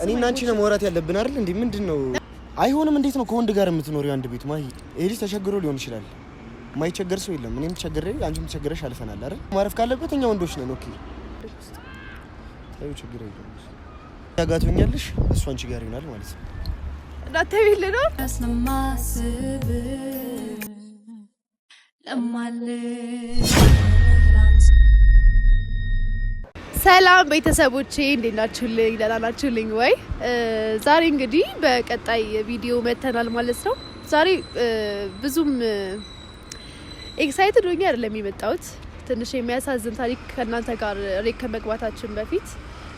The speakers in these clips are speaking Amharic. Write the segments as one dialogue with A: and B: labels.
A: እኔና አንቺ ነው ማውራት ያለብን አይደል እንዴ? ምንድነው? አይሆንም። እንዴት ነው ከወንድ ጋር የምትኖሪው አንድ ቤት? ማሂ ይሄ ልጅ ተቸግሮ ሊሆን ይችላል። ማይቸገር ሰው የለም። እኔም ተቸግሬ አንቺም ተቸግረሽ አልፈናል አይደል? ማረፍ ካለበት እኛ ወንዶች ነን። ኦኬ ታዩ ችግር የለም። ያጋቱኛልሽ እሱ አንቺ ጋር ይሆናል ማለት ነው። እንዳትይል ነው አስማስብ ለማል ሰላም ቤተሰቦቼ እንዴት ናችሁልኝ? ደህና ናችሁልኝ ወይ? ዛሬ እንግዲህ በቀጣይ ቪዲዮ መተናል ማለት ነው። ዛሬ ብዙም ኤክሳይትድ ሆኜ አይደለም የመጣሁት። ትንሽ የሚያሳዝን ታሪክ ከእናንተ ጋር ሬክ ከመግባታችን በፊት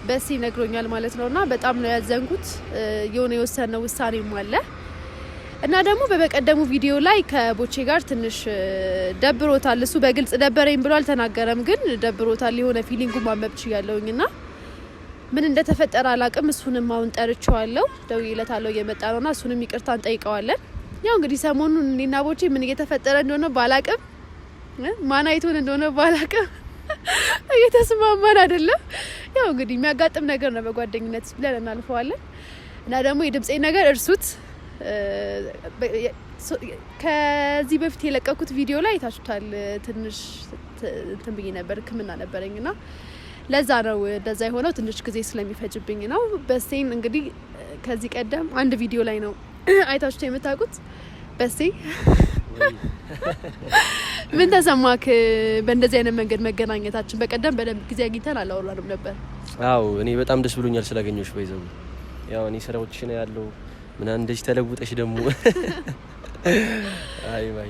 A: በሲ ነግሮኛል ማለት ነውና በጣም ነው ያዘንኩት። የሆነ የወሰነው ውሳኔም አለ እና ደግሞ በበቀደሙ ቪዲዮ ላይ ከቦቼ ጋር ትንሽ ደብሮታል። እሱ በግልጽ ደበረኝ ብሎ አልተናገረም፣ ግን ደብሮታል። የሆነ ፊሊንጉ ማመብች ያለውኝና ምን እንደተፈጠረ አላቅም። እሱንም አሁን ጠርቼዋለሁ፣ ደውዬለታለሁ እየመጣ ነውና እሱንም ይቅርታ እንጠይቀዋለን። ያው እንግዲህ ሰሞኑን እኔና ቦቼ ምን እየተፈጠረ እንደሆነ ባላቅም ማናይቱን እንደሆነ ባላቅም እየተስማማን አይደለም። ያው እንግዲህ የሚያጋጥም ነገር ነው በጓደኝነት ብለን እናልፈዋለን። እና ደግሞ የድምጼን ነገር እርሱት። ከዚህ በፊት የለቀኩት ቪዲዮ ላይ ታችሁታል። ትንሽ እንትን ብዬ ነበር፣ ሕክምና ነበረኝና ለዛ ነው እንደዛ የሆነው። ትንሽ ጊዜ ስለሚፈጅብኝ ነው። በስቴን እንግዲህ ከዚህ ቀደም አንድ ቪዲዮ ላይ ነው አይታችሁት የምታውቁት። በስቴ ምን ተሰማክ በእንደዚህ አይነት መንገድ መገናኘታችን? በቀደም በደንብ ጊዜ አግኝተን አላወራንም ነበር።
B: አዎ እኔ በጣም ደስ ብሎኛል ስላገኘሁሽ። በይዘው ያው እኔ ስራዎች ነው ያለው ምን እንደዚህ ተለውጠሽ ደግሞ አይ ማሂ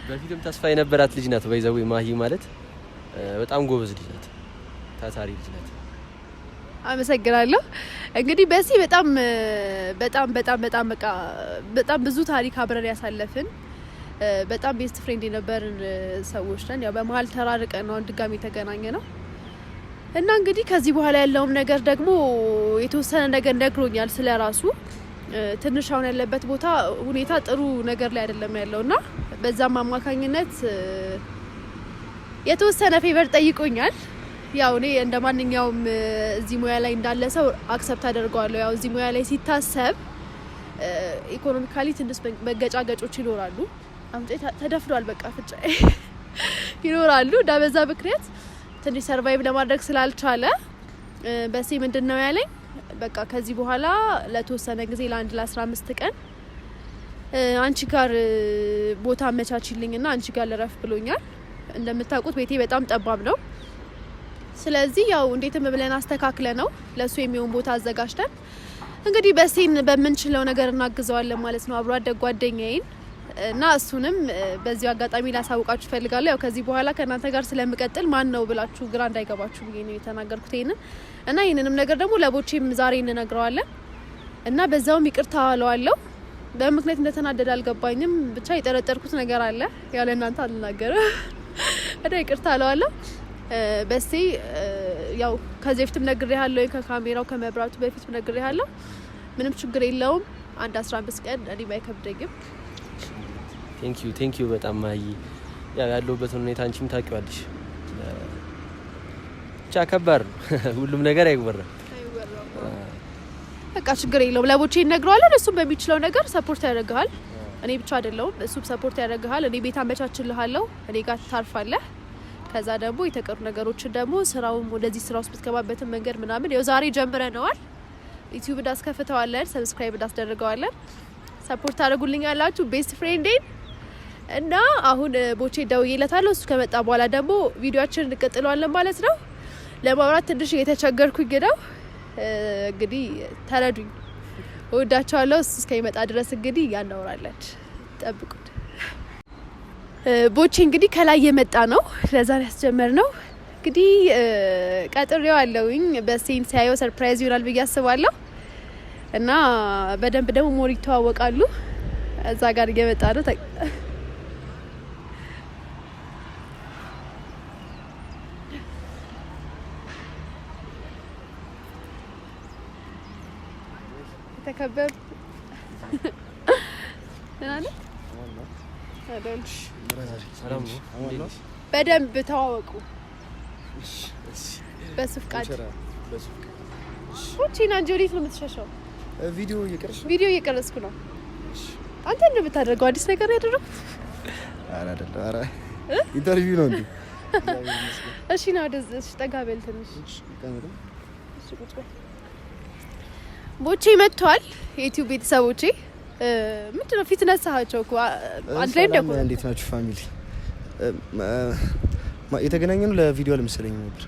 B: በፊትም ተስፋ የነበራት ልጅ ናት። በይዘው ማሂ ማለት በጣም ጎበዝ ልጅ ናት፣ ታታሪ ልጅ ናት።
A: አመሰግናለሁ። እንግዲህ በዚህ በጣም በጣም ብዙ ታሪክ አብረን ያሳለፍን በጣም ቤስት ፍሬንድ የነበርን ሰዎች ነን። ያው በመሀል ተራርቀን ነው ድጋሚ የተገናኘ ነው እና እንግዲህ ከዚህ በኋላ ያለውም ነገር ደግሞ የተወሰነ ነገር ነግሮኛል ስለራሱ። ትንሽ አሁን ያለበት ቦታ ሁኔታ ጥሩ ነገር ላይ አይደለም ያለውና በዛም አማካኝነት የተወሰነ ፌቨር ጠይቆኛል። ያው እኔ እንደ ማንኛውም እዚህ ሙያ ላይ እንዳለ ሰው አክሰፕት አደርገዋለሁ። ያው እዚህ ሙያ ላይ ሲታሰብ ኢኮኖሚካሊ ትንሽ መገጫገጮች ይኖራሉ። አምጤ ተደፍሯል በቃ ፍጫ ይኖራሉ። ዳበዛ ምክንያት ትንሽ ሰርቫይቭ ለማድረግ ስላልቻለ በሲ ምንድነው ያለኝ፣ በቃ ከዚህ በኋላ ለተወሰነ ጊዜ ለ15 ቀን አንቺ ጋር ቦታ አመቻችልኝና አንቺ ጋር ልረፍ ብሎኛል። እንደምታውቁት ቤቴ በጣም ጠባብ ነው። ስለዚህ ያው እንዴትም ብለን አስተካክለ ነው ለሱ የሚሆን ቦታ አዘጋጅተን እንግዲህ በሲን በመንችለው ነገር እናግዘዋለን ማለት ነው። አብሮ አደግ ጓደኛዬን እና እሱንም በዚህ አጋጣሚ ላሳውቃችሁ ፈልጋለሁ። ያው ከዚህ በኋላ ከናንተ ጋር ስለምቀጥል ማን ነው ብላችሁ ግራ እንዳይገባችሁ ብዬ ነው የተናገርኩት ይሄንን እና ይሄንንም ነገር ደግሞ ለቦቼም ዛሬ እንነግረዋለን እና በዛውም ይቅርታ አለዋለሁ። በምክንያት እንደተናደደ አልገባኝም፣ ብቻ የጠረጠርኩት ነገር አለ። ያለ እናንተ አልናገርም እና ይቅርታ አለዋለሁ። በሲ ያው ከዚህ በፊትም ነግሬሃለሁ፣ ከካሜራው ከመብራቱ በፊት ነግሬሃለሁ። ምንም ችግር የለውም። አንድ 15 ቀን እኔ ማይከብደኝም።
B: ቴንክ ዩ በጣም ማሂ። ያለሁበት ሁኔታ አንቺም ታውቂዋለሽ። ብቻ ከባድ ነው ሁሉም ነገር አይወራም።
A: በቃ ችግር የለውም። ለቦቼ ይነግረዋለን። እሱም በሚችለው ነገር ሰፖርት ያደርግሃል። እኔ ብቻ አይደለሁም፣ እሱም ሰፖርት ያደርግሃል። እኔ ቤት አመቻችልሃለሁ፣ እኔ ጋር ታርፋለህ። ከዛ ደግሞ የተቀሩ ነገሮችን ደግሞ ስራውም ወደዚህ ስራ ውስጥ ብትገባበትን መንገድ ምናምን ያው ዛሬ ጀምረነዋል። ዩቲዩብ እንዳስከፍተዋለን፣ ሰብስክራይብ እንዳስደርገዋለን። ሰፖርት ታደርጉልኝ ያላችሁ ቤስት ፍሬንዴን እና አሁን ቦቼ ደውዬለታለሁ። እሱ ከመጣ በኋላ ደግሞ ቪዲዮአችንን እንቀጥለዋለን ማለት ነው። ለማውራት ትንሽ እየተቸገርኩኝ ነው። እንግዲህ ተረዱኝ። እወዳቸዋለሁ። እሱ እስከሚመጣ ድረስ እንግዲህ ያናወራለን። ጠብቁን። ቦቼ እንግዲህ ከላይ የመጣ ነው። ለዛሬ ያስጀመር ነው እንግዲህ ቀጥሬው አለውኝ። በሴን ሲያየው ሰርፕራይዝ ይሆናል ብዬ አስባለሁ እና በደንብ ደግሞ ሞር ይተዋወቃሉ። እዛ ጋር እየመጣ ነው። ተከበብ በደንብ ተዋወቁ። በስፍቃድ ቦቼ ና እንጂ ወዴት ነው የምትሸሸው?
C: ቪዲዮ
A: እየቀረስኩ ነው። አንተ እንደምታደርገው አዲስ ነገር ያደረኩት?
C: ኧረ አይደለም። ኧረ ኢንተርቪው ነው እንዴ?
A: እሺ ና ወደዚህ ጠጋ በል ትንሽ። እሺ ቁጭ በል። ቦቼ መጥቷል። የዩቲዩብ ቤተሰቦቼ ምንድነው ፊት ነሳቸው እኮ አንድ ላይ እንደቆ።
C: እንዴት ናችሁ ፋሚሊ? የተገናኘነው ለቪዲዮ አልመሰለኝም ነበር።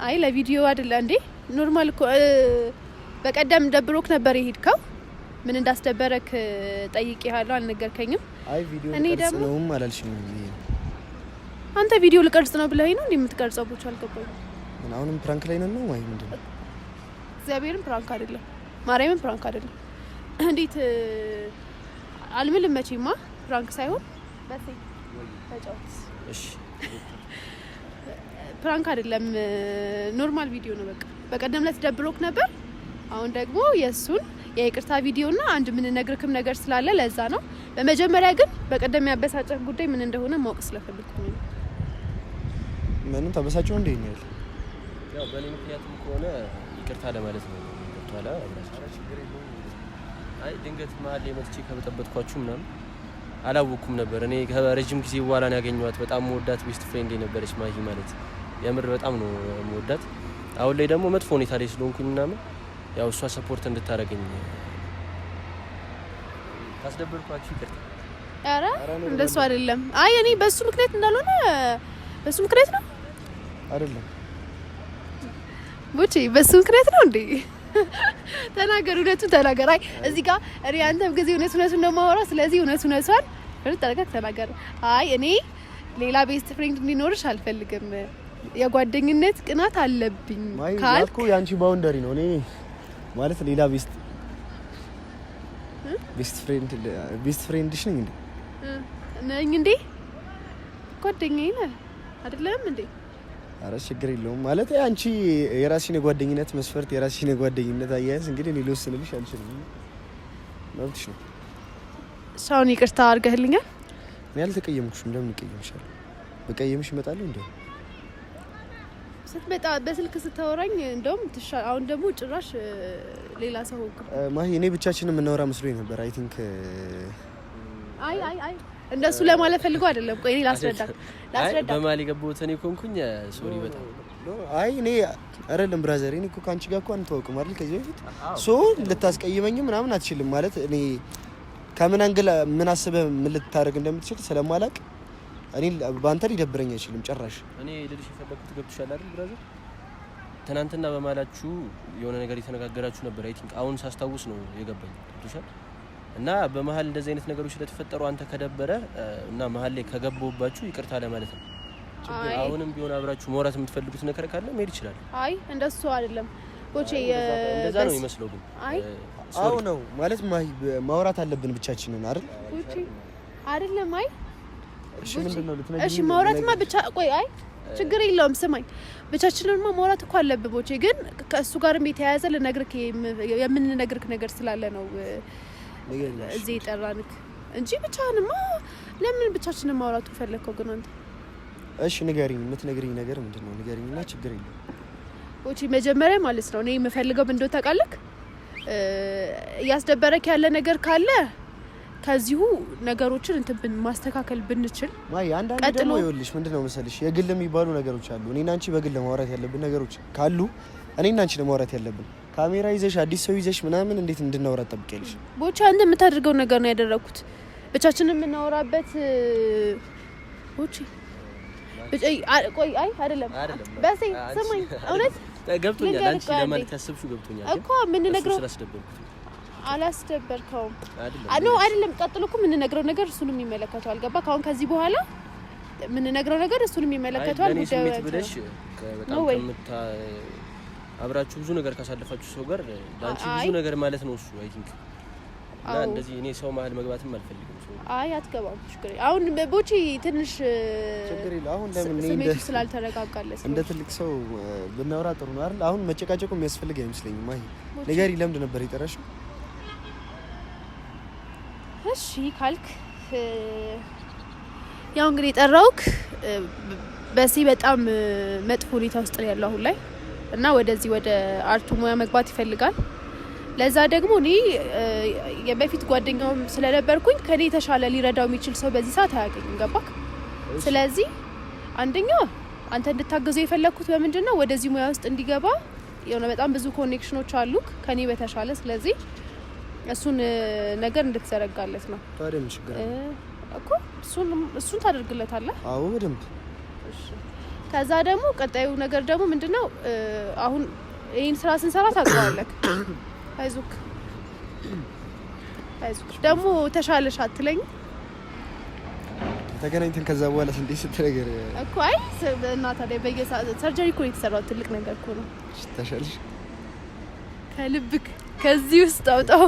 A: አይ ለቪዲዮ አይደለ እንዴ? ኖርማል እኮ በቀደም ደብሮክ ነበር የሄድከው። ምን እንዳስደበረክ ጠይቄሃለሁ፣ አልነገርከኝም።
C: አይ ቪዲዮ ልቀርጽ ነውም አላልሽኝም።
A: አንተ ቪዲዮ ልቀርጽ ነው ብለኸኝ ነው እንዴ የምትቀርጸው? ቦቼ አልገባኝም።
C: አሁንም ፕራንክ ላይ ነን ነው ወይ ምንድነው?
A: እግዚአብሔርን ፕራንክ አይደለም፣ ማርያምን ፕራንክ አይደለም። እንዴት አልምልም መቼማ ፕራንክ ሳይሆን በሴ ተጫውት። እሺ ፕራንክ አይደለም፣ ኖርማል ቪዲዮ ነው። በቃ በቀደም ዕለት ደብሮክ ነበር። አሁን ደግሞ የሱን የይቅርታ ቪዲዮና አንድ ምን ነግርክም ነገር ስላለ ለዛ ነው። በመጀመሪያ ግን በቀደም ያበሳጨህ ጉዳይ ምን እንደሆነ ማወቅ ስለፈልኩ ነው።
C: ምንም ተበሳጨው እንዴ ነው?
B: ያው በእኔ ምክንያቱም ከሆነ ይቅርታ ለማለት ነው። ገብቷላ? አይ ድንገት መሀል ላይ መጥቼ ከበጠበጥኳችሁ ምናምን አላወኩም ነበር። እኔ ከረጅም ጊዜ በኋላ ነው ያገኘኋት። በጣም መወዳት ቤስት ፍሬንድ የነበረች ማሂ ማለት የምር በጣም ነው መወዳት። አሁን ላይ ደግሞ መጥፎ ሁኔታ ላይ ስለሆንኩኝ ምናምን ያው እሷ ሰፖርት እንድታረገኝ ታስደብርኳችሁ ይቅርታ።
A: ኧረ እንደሱ አይደለም። አይ እኔ በሱ ምክንያት እንዳልሆነ በሱ ምክንያት ነው
C: አይደለም
A: ቦቼ፣ በሱ ምክንያት ነው እንዴ? ተናገር፣ እውነቱን ተናገር። አይ እዚህ ጋር እኔ አንተም ጊዜ እውነቱን ነው የማወራው። ስለዚህ እውነቱን ተናገር። አይ እኔ ሌላ ቤስት ፍሬንድ እንዲኖርሽ አልፈልግም። የጓደኝነት ቅናት አለብኝ ካልኩ
C: ያንቺ ባውንደሪ ነው። እኔ ማለት ሌላ ቤስት ፍሬንድሽ ነኝ
A: እንዴ? ጓደኛዬ ነህ አይደለም እንዴ?
C: አረ ችግር የለውም ማለት አንቺ የራስሽን የጓደኝነት መስፈርት የራስሽን የጓደኝነት አያያዝ እንግዲህ እኔ ልወስንልሽ አልችልም። መብትሽ ነው።
A: ሳውን ይቅርታ አድርገህልኛል።
C: እኔ አልተቀየምኩሽም። ለምን እቀየምሻለሁ? በቀየምሽ እመጣለሁ እንዴ?
A: ስትመጣ በስልክ ስታወራኝ እንደውም አሁን ደግሞ ጭራሽ ሌላ ሰው ሆንክ።
C: ማሂ እኔ ብቻችንን የምናወራ መስሎኝ ነበር። አይ ቲንክ
A: አይ እንደሱ ለማለት ፈልጎ አይደለም። ቆይ እኔ ላስረዳ
B: በማል የገባሁት እኔ ኮንኩኝ። ሶሪ በጣም
C: አይ እኔ አይደለም ብራዘር፣ እኔ እኮ ካንቺ ጋር እኮ አንተዋወቅም አይደል? ከዚህ በፊት ሶ ልታስቀይመኝ ምናምን አትችልም ማለት እኔ ከምን አንግል ምን አስበህ ምን ልታደርግ እንደምትችል ስለማላቅ እኔ ባንተ ሊደብረኝ አይችልም ጭራሽ።
B: እኔ ልልሽ የፈለኩት ገብቶሻል አይደል ብራዘር? ትናንትና በማላችሁ የሆነ ነገር የተነጋገራችሁ ነበር። አይ ቲንክ አሁን ሳስታውስ ነው የገባኝ። ገብቶሻል? እና በመሀል እንደዚህ አይነት ነገሮች ስለተፈጠሩ አንተ ከደበረ እና መሀል ላይ ከገባሁባችሁ ይቅርታ ለማለት ነው። አሁንም ቢሆን አብራችሁ ማውራት የምትፈልጉት ነገር ካለ መሄድ ይችላል።
A: አይ እንደሱ አይደለም ቦቼ፣
B: እንደዛ ነው የሚመስለው። ግን
A: አይ
C: አው ነው ማለት ማውራት አለብን ብቻችንን አይደል?
A: ቦቼ አይደለም። አይ
C: እሺ ምንድነው ልትነግሪኝ?
A: እሺ ማውራትማ ብቻ ቆይ፣ አይ ችግር የለውም ስማኝ፣ ብቻችንንማ ማውራት እኮ አለብን ቦቼ። ግን ከእሱ ጋርም የተያያዘ ልነግርህ የምንነግርህ ነገር ስላለ ነው እዚህ የጠራንክ እንጂ ብቻህንማ ለምን ብቻችንን ማውራቱ ፈለከው? ግን አንተ
C: እሺ ንገሪኝ፣ የምትነግሪኝ ነገር ምንድነው? ንገሪኝና ችግር የለም
A: ቦቼ። መጀመሪያ ማለት ነው እኔ የምፈልገው ምን እንደው ታውቃለህ፣ እያስደበረክ ያለ ነገር ካለ ከዚሁ ነገሮችን እንትን ማስተካከል ብንችል።
C: ማይ አንዳንድ ደግሞ ይኸውልሽ ምንድነው መሰልሽ የግል የሚባሉ ነገሮች አሉ። እኔና አንቺ በግል ማውራት ያለብን ነገሮች ካሉ እኔና አንቺ ማውራት ያለብን። ካሜራ ይዘሽ አዲስ ሰው ይዘሽ ምናምን እንዴት እንድናወራ ጠብቀልሽ?
A: ቦቻ አንተ የምታደርገው ነገር ነው ያደረኩት። ብቻችንን የምናወራበት ቦቼ ቆይ አይ አይደለም በሴ ስማኝ፣ እውነት
B: ገብቶኛል። አንቺ ለማለት ያሰብሽው ገብቶኛል
A: እኮ ምን ነግረው አላስደበርከውም አይደለም። ቀጥሎ እኮ ምን ነግረው ነገር እሱንም ይመለከታል። ገባ? ካሁን ከዚህ በኋላ ምን ነግረው ነገር እሱንም ይመለከታል።
B: ጉዳዩ ብለሽ በጣም ከምታ አብራችሁ ብዙ ነገር ካሳለፋችሁ ሰው ጋር ላንቺ ብዙ ነገር ማለት ነው እሱ። አይ ቲንክ እና እንደዚህ እኔ ሰው መሀል መግባትም አልፈልግም። ሰው አይ
A: አትገባም። ችግር አሁን ቦቼ ትንሽ
C: ችግር የለም። አሁን ለምን
A: ስሜቱ ስላልተረጋጋለስ
C: እንደ ትልቅ ሰው ብናወራ ጥሩ ነው አይደል? አሁን መጨቃጨቁ የሚያስፈልግ አይመስለኝም። ማይ ንገሪ፣ ለምንድን ነበር የጠራሽው?
A: እሺ ካልክ ያው እንግዲህ የጠራውክ በዚህ በጣም መጥፎ ሁኔታ ውስጥ ነው ያለው አሁን ላይ። እና ወደዚህ ወደ አርቱ ሙያ መግባት ይፈልጋል። ለዛ ደግሞ እኔ የበፊት ጓደኛውም ስለነበርኩኝ ከኔ የተሻለ ሊረዳው የሚችል ሰው በዚህ ሰዓት አያገኝም። ገባክ? ስለዚህ አንደኛ አንተ እንድታገዘው የፈለኩት በምንድነው ወደዚህ ሙያ ውስጥ እንዲገባ የሆነ በጣም ብዙ ኮኔክሽኖች አሉ ከኔ በተሻለ። ስለዚህ እሱን ነገር እንድትዘረጋለት ነው።
C: ታዲያ ምን ችግር አለ
A: እኮ እሱን ታደርግለታለህ?
C: አዎ በደንብ።
A: እሺ ከዛ ደግሞ ቀጣዩ ነገር ደግሞ ምንድነው አሁን ይሄን ስራ ስንሰራ ታውቀዋለህ። አይዞክ ደግሞ ተሻለሽ አትለኝ
C: ተገናኝተን ከዛ በኋላ እንዴት ስትነገር
A: እኮ አይ እና ታዲያ ሰርጀሪ እኮ የተሰራው ትልቅ ነገር እኮ ነው።
C: ተሻለሽ
A: ከልብክ ከዚህ ውስጥ አውጣው።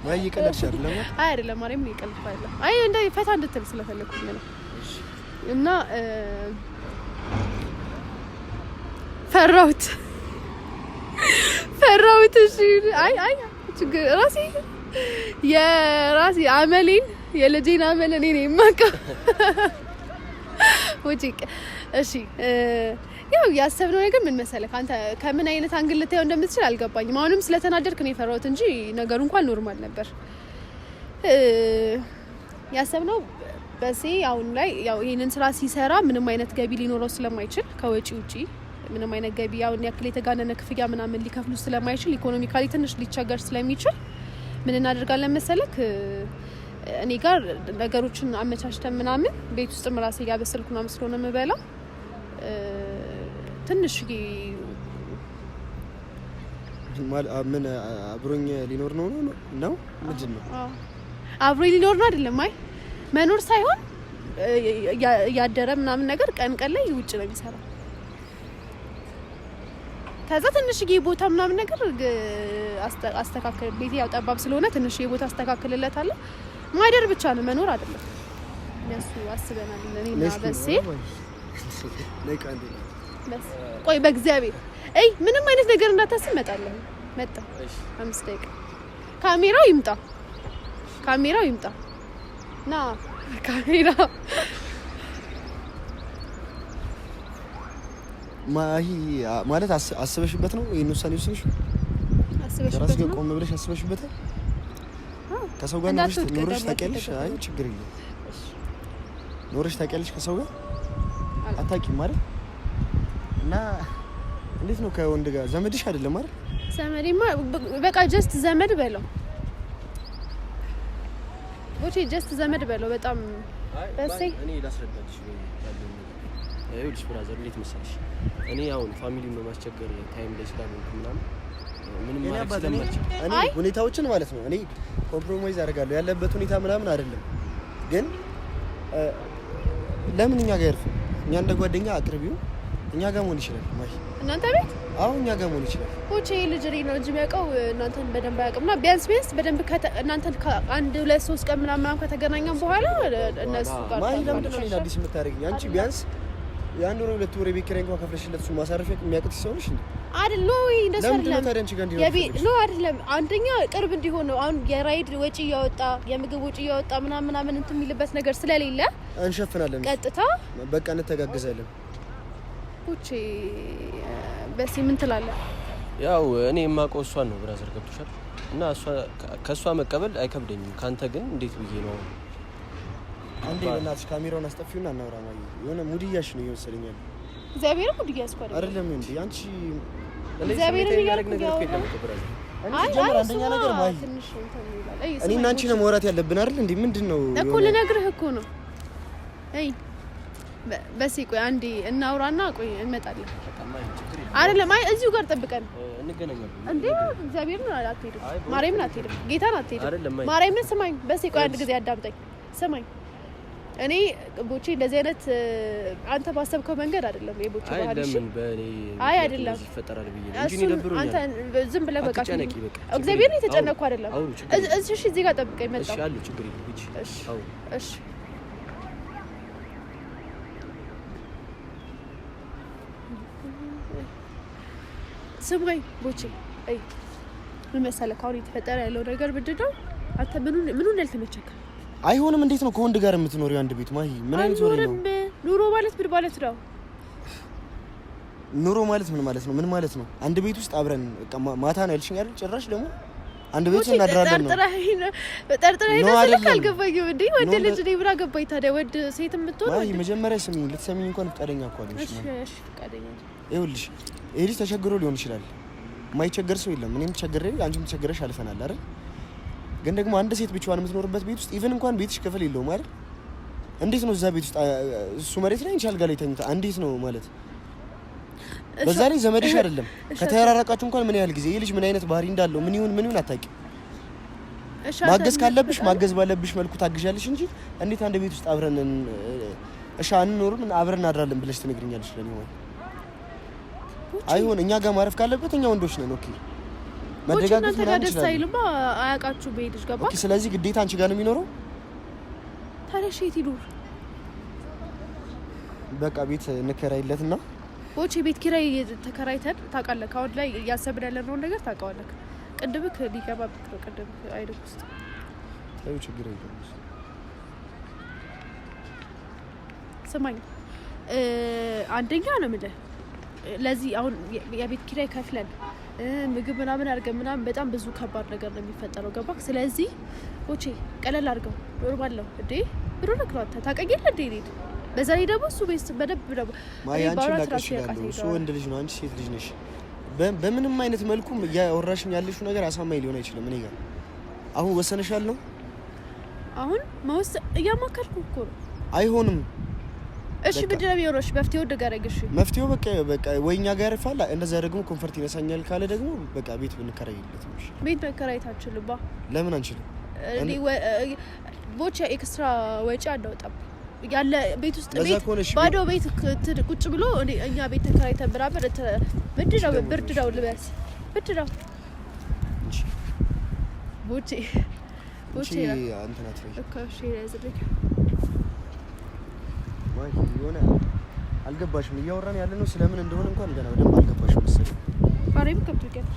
C: ማይ ይቀለድሽ አይደለም?
A: አይ አይደለም ማርያም ነው ይቀልድ አይደለም። አይ እንደ ፈታ እንድትል ስለፈለኩኝ ነው። እና ፈራሁት። እሺ አይ ችግር ራሴ አመሌን የልጄን አመል እኔ ነኝ የማውቀው። እሺ ያው ያሰብነው ነገር ምን መሰለህ አንተ ከምን አይነት አንግል ልታየው እንደምትችል አልገባኝም። አሁንም ስለተናደድክ ነው የፈራሁት እንጂ ነገሩ እንኳን ኖርማል ነበር። ያሰብነው በሴ አሁን ላይ ያው ይሄንን ስራ ሲሰራ ምንም አይነት ገቢ ሊኖረው ስለማይችል ከወጪ ውጪ ምንም አይነት ገቢ ያው ያክል የተጋነነ ክፍያ ምናምን ሊከፍሉ ስለማይችል ኢኮኖሚካሊ ትንሽ ሊቸገር ስለሚችል ምን እናደርጋለን መሰለክ እኔ ጋር ነገሮችን አመቻችተን ምናምን ቤት ውስጥ ራሴ ያበሰልኩ ምናምን ስለሆነ የምበላው ትንሽ
C: ምን አብሮኝ ሊኖር ነው ምንድን ነው
A: አብሮኝ ሊኖር ነው አይደለም። አይ መኖር ሳይሆን ያደረ ምናምን ነገር ቀን ላይ ውጭ ነው የሚሰራው። ከዛ ትንሽዬ ቦታ ምናምን ነገር አስተካክል ቤቴ ያው ጠባብ ስለሆነ ትንሽዬ ቦታ አስተካክልለታለሁ። ማደር ብቻ ነው መኖር አይደለም። እነሱ አስበናል እኔና በሴ ቆይ በእግዚአብሔር ምንም አይነት ነገር እንዳታስብ እመጣለሁ። መጣ 5 ደቂቃ ካሜራው ይምጣ ና ካሜራ
C: ማሂ ማለት አስበሽበት ነው ይሄን ውሳኔ ወስነሽ?
A: አስበሽበት ነው?
C: ቆም ብለሽ አስበሽበት? ከሰው ጋር ኖርሽ ታውቂያለሽ? አይ ችግር የለም። ኖርሽ ታውቂያለሽ ከሰው ጋር አታውቂም ማለት እና እንዴት ነው ከወንድ ጋር ዘመድሽ አይደለም አይደል?
A: ዘመዴማ በቃ ጀስት ዘመድ በለው ጀስት ዘመድ በለው። በጣም ደስ
B: እኔ ላስረዳሽ ይኸውልሽ ብራዘር እንዴት መሰለሽ እኔ አሁን ፋሚሊን በማስቸገር ታይም ላይ ስላልሆንኩ ምንም ማለት ስለማልችል
C: እኔ ሁኔታዎችን ማለት ነው እኔ ኮምፕሮማይዝ አደርጋለሁ ያለበት ሁኔታ ምናምን አይደለም። ግን ለምን እኛ ጋር እኛ እንደ ጓደኛ አቅርቢው እኛ ጋር መሆን ይችላል። ማይ
A: እናንተ ቤት
C: አሁን እኛ ጋር መሆን ይችላል።
A: ልጅ ነው እንጂ የሚያውቀው እናንተን በደንብ አያውቅምና ቢያንስ እናንተን እናንተን ከአንድ 2-3 ቀን ምናምን ከተገናኘን በኋላ እነሱ ጋር
C: ማይ ለምንድን ነው አዲስ የምታደርጊኝ አንቺ? ቢያንስ ያን ወር 2 ወር ቤት ኪራይ እንኳን ከፍለሽለት እሱ ማሳረፍ የሚያቅት ሰው ነሽ እንዴ? አይደል? እንደሱ
A: አይደለም። አንደኛ ቅርብ እንዲሆን ነው። አሁን የራይድ ወጪ እያወጣ የምግብ ወጪ እያወጣ ምናምን እንትን የሚልበት ነገር ስለሌለ
C: እንሸፍናለን።
A: ቀጥታ
C: በቃ እንተጋግዛለን።
A: በሲ ምን ትላለህ?
B: ያው እኔ የማውቀው እሷን ነው ብራዘር ገብቶሻል። እና ከእሷ መቀበል አይከብደኝም። ካንተ ግን እንዴት ብዬ ነው
C: አንዴ በእናትሽ ካሜራውን አስጠፊውና እናውራ። ማለት የሆነ ሙድያሽ ነው ይመስለኛል።
A: እግዚአብሔር ሙድያሽ እኮ
C: አይደለም እንዴ አንቺ
A: እግዚአብሔር የሚያደርግ ነገር እኮ የለም ብራዘር።
C: አንደኛ ነገር ማይ እኔ እና አንቺ ነው ማውራት ያለብን አይደል እንዴ? ምንድነው
A: እኮ ልነግርህ እኮ ነው። በሲ ቆይ አንዴ እናውራና ቆይ እንመጣለን። አይደለም እዚሁ ጋር ጠብቀን
B: እንገናኛለን
A: እንዴ? እግዚአብሔር ነው አትሄድም። ማርያምን አትሄድም። ጌታን አትሄድም። ማርያምን ስማኝ። በሲ ቆይ አንድ ጊዜ አዳምጠኝ። ስማኝ እኔ ቦቼ እንደዚህ አይነት አንተ ባሰብከው መንገድ አይደለም የቦቼ ባህል። እሺ አይ አይደለም ይፈጠራል ብዬ እንጂ ነው ደብሮኛል። አንተ ዝም ብለህ በቃ እግዚአብሔር ነው የተጨነቅኩ አይደለም። እሺ እዚህ ጋር ጠብቀኝ መጣሁ።
B: እሺ አሉ ችግር የለም። እሺ አው
A: እሺ ስማኝ ቦቼ ምን መሰለህ አሁን የተፈጠረ ያለው ነገር ምንድን ነው? አንተ ምኑን ያልተመቸከ
C: አይሆንም። እንዴት ነው ከወንድ ጋር የምትኖሪው አንድ ቤት? ማሂ ምን አይነት ወሬ ነው?
A: ኑሮ ማለት ምን ማለት ነው?
C: ኑሮ ማለት ምን ማለት ነው? ምን ማለት ነው? አንድ ቤት ውስጥ አብረን ማታ ነው ያልሽኝ አይደል? ጭራሽ ደግሞ አንድ ቤት ውስጥ እናድራለን ነው።
A: ጠርጥረህ ነው አልገባኝም እንዴ? ወንድ ልጅ ነው ብራ ገባኝ። ታዲያ ወንድ ሴት የምትሆን
C: ወይ መጀመሪያ ስሚኝ፣ ልትሰሚኝ እንኳን ፍቃደኛ እኮ አይደለሽ።
A: እሺ ፍቃደኛ
C: ይኸውልሽ፣ ይሄ ልጅ ተቸግሮ ሊሆን ይችላል። የማይቸገር ሰው የለም። እኔም ተቸግሬ አንቺም ተቸግረሽ አልፈናል አይደል? ግን ደግሞ አንድ ሴት ብቻዋን የምትኖርበት ቤት ውስጥ ኢቭን እንኳን ቤትሽ ክፍል የለውም አይደል? እንዴት ነው እዛ ቤት ውስጥ እሱ መሬት ላይ እንቻል ጋር ላይ ተኝታ እንዴት ነው ማለት? በዛ ላይ ዘመድሽ አይደለም። ከተራራቃችሁ እንኳን ምን ያህል ጊዜ ይሄ ልጅ ምን አይነት ባህሪ እንዳለው ምን ይሁን አታውቂም። ማገዝ ካለብሽ ማገዝ ባለብሽ መልኩ ታግዣለሽ እንጂ እንዴት አንድ ቤት ውስጥ አብረን እሺ አንኖርም አብረን እናድራለን ብለሽ ትነግሪኛለሽ? ለኔ ወይ አይሆን እኛ ጋር ማረፍ ካለበት እኛ ወንዶች ነን። ኦኬ መደጋገፍ ምናምን
A: ደስ አይልማ። አያውቃችሁ በሄድሽ ገባ።
C: ኦኬ ስለዚህ ግዴታ አንቺ ጋር ነው የሚኖረው።
A: ታዲያ እሺ ይሉር
C: በቃ ቤት እንከራይለትና
A: ቦቼ ቤት ኪራይ ተከራይተን ታውቃለህ። አሁን ላይ እያሰብን ያለነው ነገር ታውቃለህ። ቅድምክ ሊገባብክ ነው። ቅድምክ አይደል ውስጥ
C: ታዩ ችግር የለም።
A: ስማኝ አንደኛ ነው የምልህ ለዚህ አሁን የቤት ኪራይ ከፍለን ምግብ ምናምን አድርገን ምናምን በጣም ብዙ ከባድ ነገር ነው የሚፈጠረው። ገባክ? ስለዚህ ቦቼ ቀለል አድርገው ኖርማል ነው እንዴ ብሩ ነክሯታ ታውቀኛለህ እንዴ ኔት በዛ ላይ ደግሞ እሱ ቤት በደብ ነው
C: ማያንቺ ላቀሽ ይላል። እሱ ወንድ ልጅ ነው፣ አንቺ ሴት ልጅ ነሽ። በምንም አይነት መልኩ ያወራሽኝ ያለሽው ነገር አሳማኝ ሊሆን አይችልም። እኔ ጋር አሁን ወሰነሻል ነው።
A: አሁን መወሰን እያማከርኩ እኮ ነው።
C: አይሆንም።
A: እሺ ምንድነው የሚሆነው? መፍትሄው ደጋረግሽ
C: መፍትሄው በቃ ወይኛ ጋር ይፋል። እንደዛ ደግሞ ኮንፈርት ይነሳኛል ካለ ደግሞ በቃ ቤት ብንከራይለት ነው። እሺ
A: ቤት መከራየት አንችልም። ለምን
C: አንችልም?
A: እኔ ቦቼ ኤክስትራ ወጪ አናወጣም። ያለ ቤት ውስጥ ቤት ባዶ ቤት ቁጭ ብሎ እኛ ቤት ተከራይተን ብራበር ምንድነው ብርድ ነው ልበስ ብርድ ነው ቦቼ
C: አንተ ናት ወይ
A: እኮ እሺ ያዘልኝ
C: ወይ የሆነ አልገባሽም። እያወራን ያለ ነው ስለምን እንደሆነ እንኳን ገና በደንብ አልገባሽም መሰለኝ።
A: ባሬም ከብትከት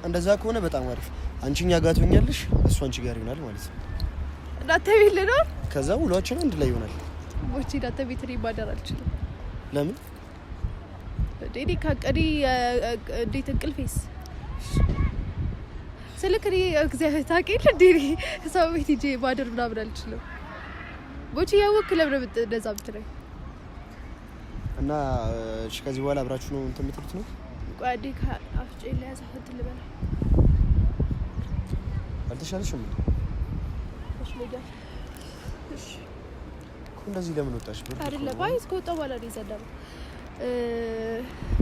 C: እንደዛ ከሆነ በጣም አሪፍ። አንቺኛ ጋር ትሆኛለሽ፣ እሱ አንቺ ጋር ይሆናል ማለት ነው።
A: ዳተቤት ነው።
C: ከዛ ውሏችን አንድ ላይ ይሆናል።
A: ቦቼ ዳተቤት ላይ ማደር አልችልም።
C: ለምን?
A: ዴዲ ካቀዲ እንዴት እንቅልፌስ ስለከሪ እግዚአብሔር ታውቂል ዴዲ ሰው ቤት ሂጅ ማደር ምናምን አልችልም። ቦቼ ያወክ ለምን እንደዛ ብትለኝ
C: እና እሺ ከዚህ በኋላ አብራችሁ ነው እንትን የምትሉት ነው?
A: ጓዴ ካፍጬ ላይ ያሳፈት ልበላ
C: አልተሻለሽም እንዴ?
A: እሺ
C: እንደዚህ ለምን ወጣሽ?
A: አይደለም ባይ እስከወጣ በኋላ ነው ይዘዳል።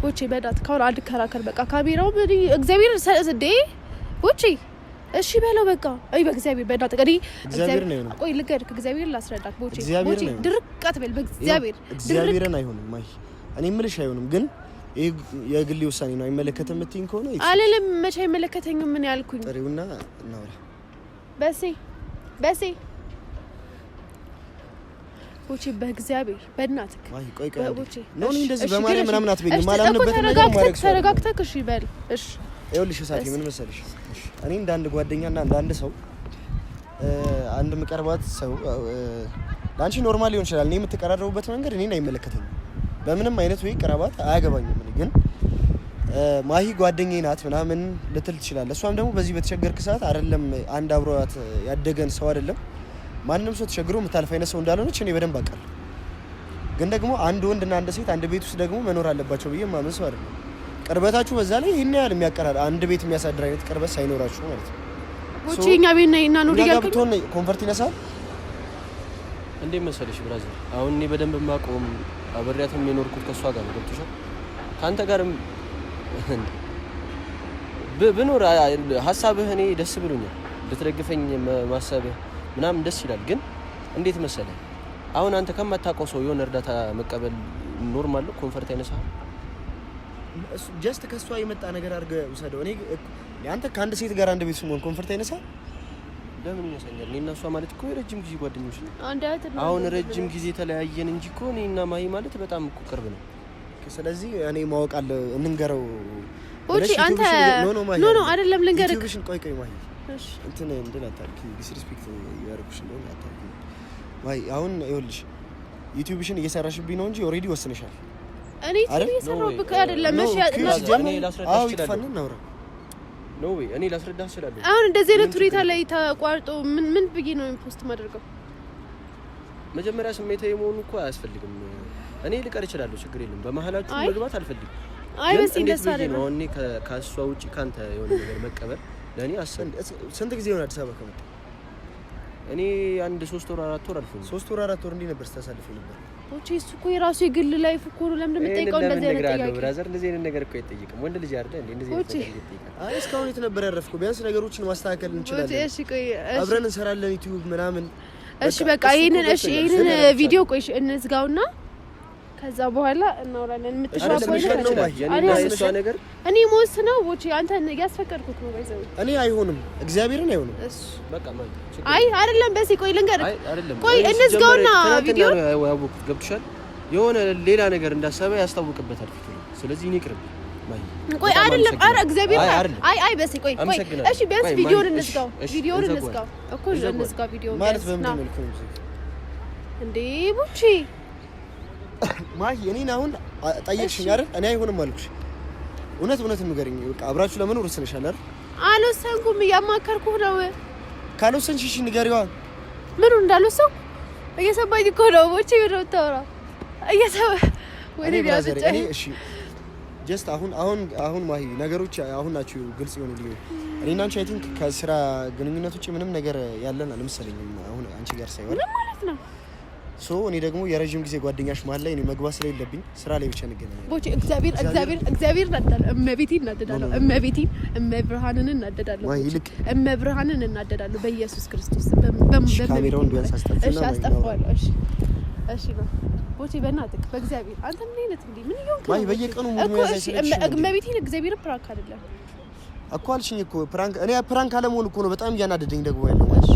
A: ቦቼ በዳት ካሁን አንድ ከራከር በቃ ካሜራው እግዚአብሔር ሰደዴ ቦቼ እሺ በለው በቃ አይ በእግዚአብሔር በዳት ቀዲ
C: እግዚአብሔር ነው ነው።
A: ቆይ ልገድክ እግዚአብሔር ላስረዳክ ቦቼ ድርቀት በል
C: በእግዚአብሔር እግዚአብሔርን አይሆንም ማይ እኔ ምልሽ አይሆንም ግን የግል ውሳኔ ነው። አይመለከተም እትኝ ከሆነ
A: አለለም መቼ አይመለከተኝም። ምን ያልኩኝ
C: ጥሪውና እናውራ
A: በሴ ቦቼ በእግዚአብሔር በእናትህ
C: ማይ ቆይ ቦቼ ነው እንደዚህ በማርያም ምናምን አትበይኝ። ማላምንበት ነገር ማድረግ ሰው
A: ተረጋግተህ እሺ በል እሺ።
C: ይኸውልሽ እሳቴ ምን መሰለሽ እኔ እንደ አንድ ጓደኛና እንደ አንድ ሰው አንድ መቀርባት ሰው ላንቺ ኖርማል ሊሆን ይችላል። እኔ የምትቀራረቡበት መንገድ እኔን አይመለከተኝም። በምንም አይነት ወይ ቀራባት አያገባኝም። እኔ ግን ማሂ ጓደኛዬ ናት ምናምን ልትል ትችላለህ። እሷም ደግሞ በዚህ በተቸገርክ ሰዓት አይደለም አንድ አብሮት ያደገን ሰው አይደለም ማንንም ሰው ተቸግሮ የምታልፍ አይነት ሰው እንዳልሆነች እኔ በደንብ አውቃለሁ። ግን ደግሞ አንድ ወንድና አንድ ሴት አንድ ቤት ውስጥ ደግሞ መኖር አለባቸው ብዬ ማመን ሰው አይደለም። ቅርበታችሁ በዛ ላይ ይሄን ያህል የሚያቀራር አንድ ቤት የሚያሳድር አይነት ቅርበት ሳይኖራችሁ ማለት ነው።
A: ቦቼኛ ቤት ነይና ኑሪ ያልከኝ
C: ቶን ኮንፈርት ይነሳል
B: እንዴ መሰለሽ ብራዘር። አሁን እኔ በደንብ ማቆም አብሬያትም የኖርኩት ከሷ ጋር ነው። ገብቶሻል? ካንተ ጋርም ብኖር ሀሳብህ እኔ ደስ ብሎኛል። ልትደግፈኝ ማሰብህ ምናምን ደስ ይላል። ግን እንዴት መሰለህ አሁን አንተ ከማታውቀው ሰው የሆነ እርዳታ መቀበል ኖርማል ነው? ኮንፈርት አይነሳም?
C: እሱ ጀስት ከሷ የመጣ ነገር አድርገህ ውሰደው። እኔ አንተ ከአንድ ሴት ጋር አንድ ቤት ስሞን ኮንፈርት አይነሳም?
B: ለምን ይነሳኛል? እኔና እሷ ማለት እኮ የረጅም ጊዜ ጓደኞች ነን።
A: ነው
B: አሁን ረጅም ጊዜ ተለያየን እንጂ እኮ እኔና ማሂ ማለት በጣም እኮ ቅርብ ነው።
C: ስለዚህ እኔ ማወቅ አለ እንንገረው።
A: ቦቼ አንተ ኖ አይደለም ልንገርህ።
C: ዩቲዩብሽን ቆይ ማሂ እሺ እንትን እንድን አታርቂ ዲስሪስፔክት ያደርጉሽ እንደሆነ አታርቂ ማሂ። አሁን ይኸውልሽ ዩቲዩብሽን እየሰራሽብኝ ነው እንጂ ኦሬዲ ወስነሻል።
A: እኔ ዩቲዩብ እየሰራሁብህ አይደለም። እሺ
B: እኔ ላስረዳሽ እችላለሁ። ኖ ዌይ እኔ ላስረዳሽ እችላለሁ።
A: አሁን እንደዚህ አይነት ሁኔታ ላይ ተቋርጦ ምን ብዬ ነው ፖስት ማድረገው?
B: መጀመሪያ ስሜታዊ መሆኑ እኮ አያስፈልግም። እኔ ልቀር እችላለሁ፣ ችግር የለም። በመሀላችሁ መግባት አልፈልግም።
A: አይ በስ እንደሳለ
B: ነው። እኔ ከሷ ውጪ ካንተ የሆነ ነገር መቀበል ለኔ
C: ስንት ጊዜ ሆነ አዲስ አበባ ከመጣ?
B: እኔ አንድ 3 ወር 4 ወር አልፎኝ
C: 3 ወር 4 ወር እንዴ ነበር ስታሳልፍ ነበር?
A: ኦኬ እሱ እኮ የራሱ የግል ላይፍ እኮ ነው። ለምን እንደምትጠይቀው እንደዚህ አይነት ጥያቄ?
B: ብራዘር እንደዚህ አይነት ነገር እኮ አይጠይቅም። ወንድ ልጅ አይደል እንዴ እንደዚህ አይነት ነገር ይጠይቃል?
C: አይ እስካሁን የት ነበር ያረፍኩ? ቢያንስ ነገሮችን ማስተካከል እንችላለን።
A: እሺ ቆይ
C: አብረን እንሰራለን ዩቲዩብ ምናምን።
A: እሺ በቃ ይሄንን ቪዲዮ ቆይ እንዝጋውና ከዛ በኋላ እናወራለን። የምትሻባው
B: ነገር
A: እኔ ሞስ ነው ወጪ አንተ ያስፈቀድኩት ነው ባይዘው
C: እኔ አይሆንም፣ እግዚአብሔርን አይሆንም።
A: እሺ
B: በቃ ማለት
A: አይ አይደለም። በዚህ ቆይ ልንገርህ፣ ቆይ እንዝጋውና ቪዲዮ
B: ያውቁ ገብቶሻል። የሆነ ሌላ ነገር እንዳሰበ ያስታውቅበታል ፊቱ። ስለዚህ እኔ ቅርብ ማይ
A: ቆይ አይደለም። አረ እግዚአብሔር አይ በዚህ ቆይ እሺ ቢያንስ ቪዲዮውን እንዝጋው እኮ እንዝጋው ቪዲዮውን
C: ማለት በምን መልኩ ነው
A: እንዴ ቡቺ
C: ማይ እኔን አሁን ጠየቅሽኝ አይደል? እኔ አይሆንም አልኩሽ። እውነት ንገሪኝ። በቃ አብራችሁ ለመኖር ወስነሻል አይደል?
A: አልወሰንኩም፣ እያማከርኩህ ነው።
C: ካልወሰንሽ እሺ ንገሪዋ።
A: ምኑ እንዳልወሰንኩ እየሰማኝ እኮ ነው። ወጪ ብሎ ተወራ ወይ ቢያዘጭ
C: እኔ እሺ ጀስት አሁን ማይ ነገሮች አሁን ናቸው ግልጽ ይሆኑልኝ። እኔና አንቺ አይ ቲንክ ከስራ ግንኙነት ውጪ ምንም ነገር ያለን አልመሰለኝም። አሁን አንቺ ጋር ሳይሆን
A: ማለት ነው
C: እኔ ደግሞ የረጅም ጊዜ ጓደኛሽ መሀል ላይ እኔ መግባት ስለሌለብኝ ስራ ላይ ብቻ እንገናኛለን።
A: ቦቼ እግዚአብሔር እናደዳለሁ። እመቤቴን እናደዳለሁ። እመብርሃንን እናደዳለሁ። እመብርሃንን እናደዳለሁ በኢየሱስ ክርስቶስ
C: ካሜራውን ቢያንስ አስተፍና
A: እሺ አስተፋዋለሁ። እሺ ነው ቦቼ በእናትህ በእግዚአብሔር አንተ ምን አይነት እንዴ ምን ይሆንክ
C: ማይ በየቀኑ ሙሉ ያሳይሽ
A: እመቤቴን እግዚአብሔር ፕራንክ አይደለም
C: እኮ አልሽኝ እኮ ፕራንክ አለመሆን እኮ ነው በጣም እያናደደኝ ደግሞ ያለው ማለት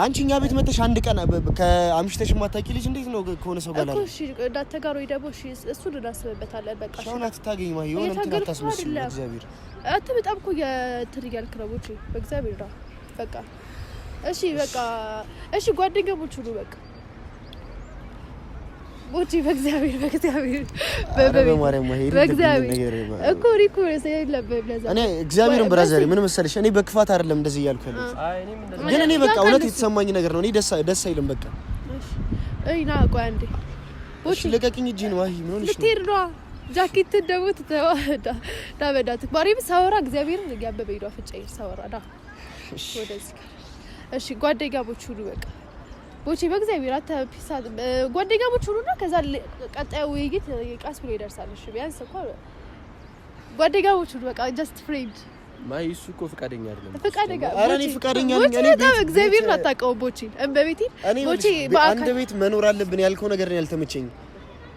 C: አንቺ እኛ ቤት መተሽ አንድ ቀን ከአምሽተሽ ማታቂ ልጅ እንዴት ነው ከሆነ ሰው ጋር
A: እኮ? እሺ እንዳትጋሩ ይደቦ እሺ እሱን እናስብበታለን። በቃ
C: ሻውን አትታገኝ ማይ የሆነ እንትን አታስመስል እግዚአብሔር
A: አንተ በጣም እኮ የትርያልክ ነው ቦቼ በእግዚአብሔር ነው በቃ እሺ በቃ እሺ ጓደኛሞች ሁሉ በቃ ቦቼ በእግዚአብሔር
C: በማርያም ማሄድ
A: በእግዚአብሔር እኮ ሪኮ ሰይለም በብለዛ
C: እኔ እግዚአብሔርን ብራዘር ምን መሰለሽ እኔ በክፋት አይደለም እንደዚህ እያልኩ ያለሁት ግን እኔ በቃ እውነት የተሰማኝ ነገር ነው። እኔ ደስ አይልም በቃ
A: እይ ና ቆይ አንዴ
C: ቦቼ ልቀቂኝ እጂን ማሂ ምን ሆነሽ ነው?
A: ልትሄድ ነው ጃኬት ደግሞ ዳበዳት ማርያም ሳወራ እግዚአብሔርን ያበበ ይዶ አፍጫይ ሳወራ ዳ ወደዚህ እሺ ጓደኛሞች ሁሉ በቃ ቦቼ በእግዚአብሔር አታፒሳ ጓደኛሞች ሁሉና ከዛ ቀጣዩ ውይይት ቃስ ብሎ ይደርሳል። እሺ ቢያንስ እንኳን ጓደኛሞች ሁሉ በቃ ጀስት ፍሬንድ
B: ማይ እሱ እኮ ፍቃደኛ አይደለም።
C: እኔ ፍቃደኛ ነኝ። እኔ
A: በእግዚአብሔር አታውቀው ቦቼ እምበቤቴ ቦቼ
C: በአንድ ቤት መኖር አለብን ያልከው ነገር ነው ያልተመቸኝ።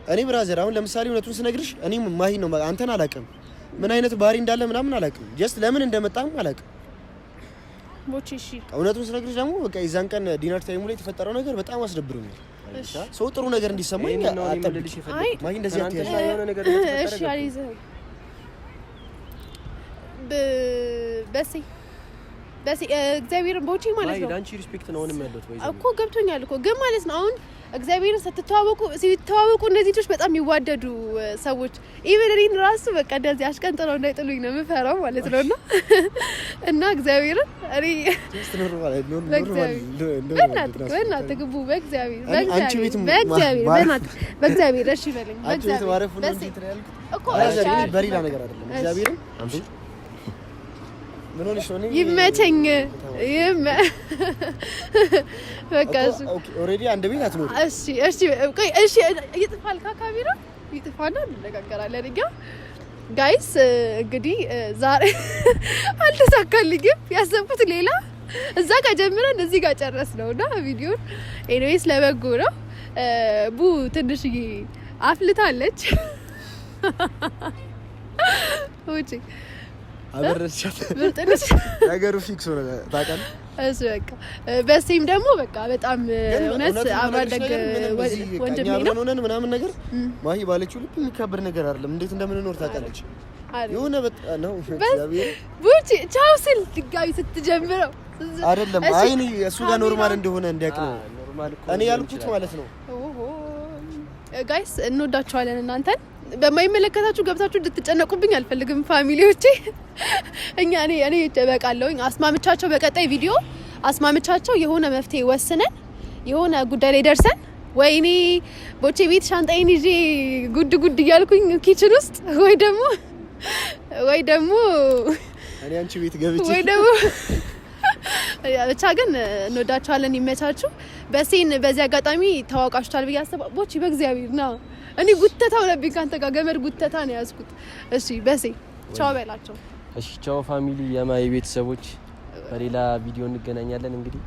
C: እኔ ብራዘር አሁን ለምሳሌ እውነቱን ስነግርሽ እኔ ማሂ ነው አንተን አላውቅም፣ ምን አይነት ባህሪ እንዳለ ምናምን አላውቅም፣ ጀስት ለምን እንደመጣም አላውቅም
A: ቦቼ እሺ
C: እውነቱን ስነግርሽ ደግሞ በቃ የዛን ቀን ዲነር ታይሙ ላይ የተፈጠረው ነገር በጣም አስደብሮኛል። ሰው ጥሩ ነገር እንዲሰማኝ አጣብልሽ ማሂ እንደዚህ አትያለሽ
B: የሆነ ነገር
A: እሺ አሪዘ በሲ እግዚአብሔርን ቦቼ ማለት ነው
B: ዳንቺ ሪስፔክት ነው ምንም ያለው ወይ
A: እኮ ገብቶኛል እኮ ግን ማለት ነው አሁን እግዚአብሔርን ሲተዋወቁ እነዚህ ልጆች በጣም የሚዋደዱ ሰዎች ኢቭን እኔን ራሱ በቃ እንደዚህ አሽቀንጥረው እንዳይጥሉኝ ነው የምፈራው ማለት ነውና እና እግዚአብሔርን እኔ በእናትህ ግቡ በእግዚአብሔር እሺ በለኝ
C: በሌላ ነገር አይደለም እግዚአብሔርን ምን ሆነሽ ነው?
A: ይመቸኝ በቃ
C: ኦኬ ኦሬዲ አንድ ቤት አትኖር።
A: እሺ ይጥፋል ካካቢራ ይጥፋና እንነጋገራለን። ጋይስ እንግዲህ ዛሬ አልተሳካልኝም። ያሰብኩት ሌላ እዛ ጋር ጀምረን እዚህ ጋር ጨረስነውና ቪዲዮን ኤኒዌይስ ለበጎ ነው። ቡ ትንሽዬ አፍልታለች ወጪ
C: አበረቻት ነገሩ ፊክስ ሆነ ታውቃለህ።
A: እሺ በቃ በሲም ደግሞ በቃ በጣም እውነት አባደግ ወንድሜ ነው
C: ምናምን ነገር ማሂ ባለችው ልብ የሚከበር ነገር አይደለም። እንዴት እንደምንኖር ታውቃለች። የሆነ በጣም ነው
A: ቡቺ ቻው ስል ድጋሚ ስትጀምረው
C: አይደለም። አይ እሱ ጋር ኖርማል እንደሆነ እንዲያውቅ ነው እኔ ያልኩት ማለት ነው።
A: ጋይስ እንወዳችኋለን እናንተን በማይመለከታችሁ ገብታችሁ እንድትጨነቁብኝ አልፈልግም ፋሚሊዎቼ እኔ ተበቃለሁኝ አስማምቻቸው በቀጣይ ቪዲዮ አስማምቻቸው የሆነ መፍትሄ ወስነን የሆነ ጉዳይ ላይ ደርሰን ወይኔ ቦቼ ቤት ሻንጣዬን ይዤ ጉድ እያልኩኝ ኪችን ውስጥ ወይ ደግሞ
C: እኔ አንቺ ቤት ገብቼ
A: ወይ ደግሞ ብቻ ግን እንወዳችኋለን ይመቻችሁ በሴን በዚህ አጋጣሚ ታዋቃችኋል ብዬ አስባ ቦቼ በእግዚአብሔር ና እኔ ጉተታው ነብኝ ካንተ ጋር ገመድ ጉተታ ነው ያዝኩት እሺ በሴ ቻው በላቸው
B: እሺ ቻው ፋሚሊ የማይ ቤተሰቦች በሌላ ቪዲዮ እንገናኛለን እንግዲህ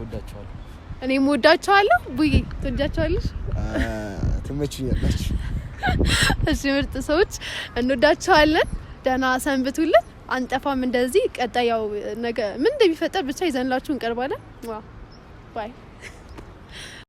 B: ወዳችኋለሁ
A: እኔም ወዳችኋለሁ ቡይ ትወዳችኋለሽ
C: ትመቹኛለሽ
A: እሺ ምርጥ ሰዎች እንወዳችኋለን ደህና ሰንብቱልን አንጠፋም እንደዚህ ቀጣያው ነገ ምን እንደሚፈጠር ብቻ ይዘንላችሁ እንቀርባለን ባይ